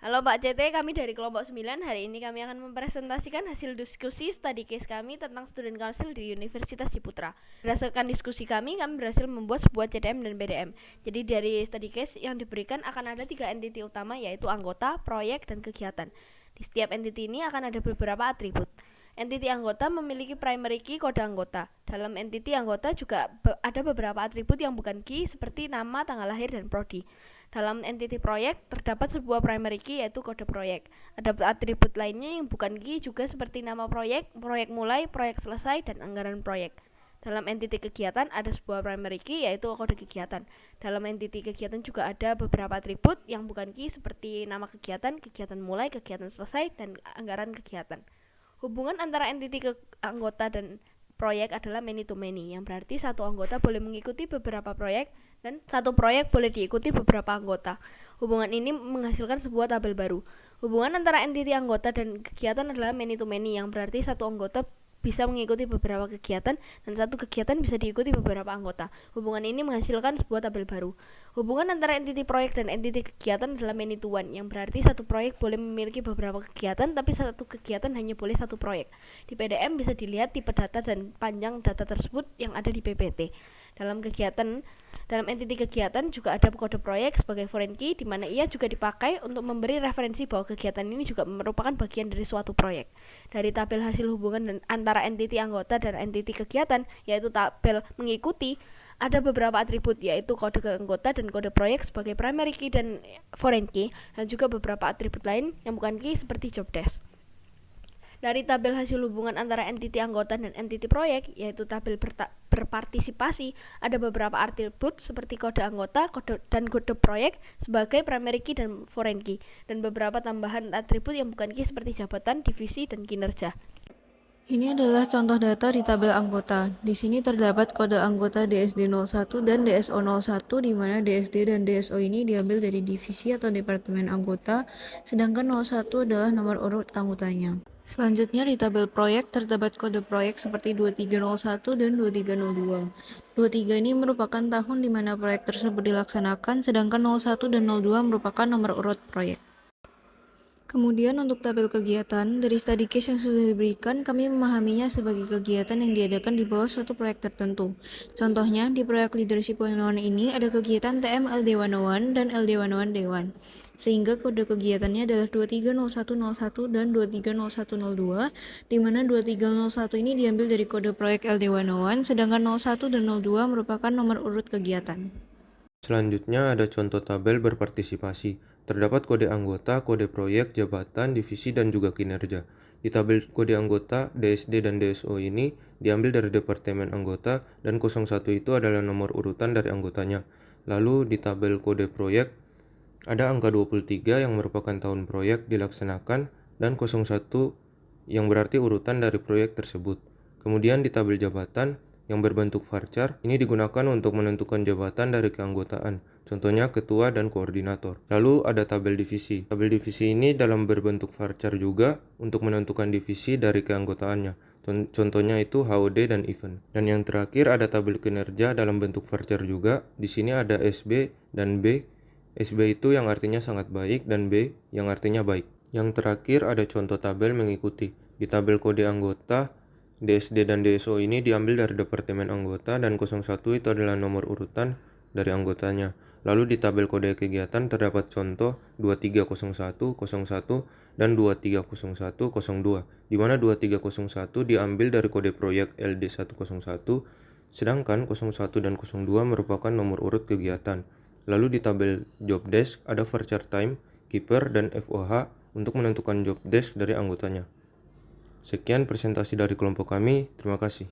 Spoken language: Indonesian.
Halo Pak CT, kami dari kelompok 9. Hari ini kami akan mempresentasikan hasil diskusi study case kami tentang student council di Universitas Ciputra. Berdasarkan diskusi kami berhasil membuat sebuah CDM dan BDM. Jadi dari study case yang diberikan akan ada 3 entity utama, yaitu anggota, proyek, dan kegiatan. Di setiap entity ini akan ada beberapa atribut. Entity anggota memiliki primary key kode anggota. Dalam entity anggota juga ada beberapa atribut yang bukan key seperti nama, tanggal lahir, dan prodi. Dalam entity proyek terdapat sebuah primary key yaitu kode proyek. Ada atribut lainnya yang bukan key juga seperti nama proyek, proyek mulai, proyek selesai, dan anggaran proyek. Dalam entity kegiatan ada sebuah primary key yaitu kode kegiatan. Dalam entity kegiatan juga ada beberapa atribut yang bukan key seperti nama kegiatan, kegiatan mulai, kegiatan selesai, dan anggaran kegiatan. Hubungan antara entity anggota dan proyek adalah many to many, yang berarti satu anggota boleh mengikuti beberapa proyek dan satu proyek boleh diikuti beberapa anggota. Hubungan ini menghasilkan sebuah tabel baru. Hubungan antara entity anggota dan kegiatan adalah many to many, yang berarti satu anggota bisa mengikuti beberapa kegiatan dan satu kegiatan bisa diikuti beberapa anggota. Hubungan ini menghasilkan sebuah tabel baru. Hubungan antara entity proyek dan entity kegiatan adalah many to one, yang berarti satu proyek boleh memiliki beberapa kegiatan tapi satu kegiatan hanya boleh satu proyek. Di PDM bisa dilihat tipe data dan panjang data tersebut yang ada di PPT. Dalam entity kegiatan juga ada kode proyek sebagai foreign key, di mana ia juga dipakai untuk memberi referensi bahwa kegiatan ini juga merupakan bagian dari suatu proyek. Dari tabel hasil hubungan antara entity anggota dan entity kegiatan, yaitu tabel mengikuti, ada beberapa atribut yaitu kode anggota dan kode proyek sebagai primary key dan foreign key, dan juga beberapa atribut lain yang bukan key seperti job desk. Dari tabel hasil hubungan antara entity anggota dan entity proyek, yaitu tabel berpartisipasi, ada beberapa atribut seperti kode anggota dan kode proyek sebagai primary key dan foreign key, dan beberapa tambahan atribut yang bukan key seperti jabatan, divisi, dan kinerja. Ini adalah contoh data di tabel anggota. Di sini terdapat kode anggota DSD01 dan DSO01, di mana DSD dan DSO ini diambil dari divisi atau departemen anggota, sedangkan 01 adalah nomor urut anggotanya. Selanjutnya di tabel proyek terdapat kode proyek seperti 2301 dan 2302. 23 ini merupakan tahun di mana proyek tersebut dilaksanakan, sedangkan 01 dan 02 merupakan nomor urut proyek. Kemudian untuk tabel kegiatan, dari study case yang sudah diberikan, kami memahaminya sebagai kegiatan yang diadakan di bawah suatu proyek tertentu. Contohnya, di proyek Leadership 101 ini ada kegiatan TM LD101 dan LD101 Dewan. Sehingga kode kegiatannya adalah 230101 dan 230102, di mana 2301 ini diambil dari kode proyek LD101, sedangkan 01 dan 02 merupakan nomor urut kegiatan. Selanjutnya ada contoh tabel berpartisipasi. Terdapat kode anggota, kode proyek, jabatan, divisi, dan juga kinerja. Di tabel kode anggota, DSD dan DSO ini diambil dari departemen anggota dan 01 itu adalah nomor urutan dari anggotanya. Lalu di tabel kode proyek, ada angka 23 yang merupakan tahun proyek dilaksanakan dan 01 yang berarti urutan dari proyek tersebut. Kemudian di tabel jabatan, yang berbentuk varchar, ini digunakan untuk menentukan jabatan dari keanggotaan, contohnya ketua dan koordinator. Lalu ada tabel divisi. Tabel divisi ini dalam berbentuk varchar juga untuk menentukan divisi dari keanggotaannya. Contohnya itu HOD dan event. Dan yang terakhir ada tabel kinerja dalam bentuk varchar juga. Di sini ada SB dan B. SB itu yang artinya sangat baik dan B yang artinya baik. Yang terakhir ada contoh tabel mengikuti. Di tabel kode anggota, DSD dan DSO ini diambil dari departemen anggota dan 01 itu adalah nomor urutan dari anggotanya. Lalu di tabel kode kegiatan terdapat contoh 230101 dan 230102, di mana 2301 diambil dari kode proyek LD101, sedangkan 01 dan 02 merupakan nomor urut kegiatan. Lalu di tabel job desk ada varchar time, keeper, dan FOH untuk menentukan job desk dari anggotanya. Sekian presentasi dari kelompok kami, terima kasih.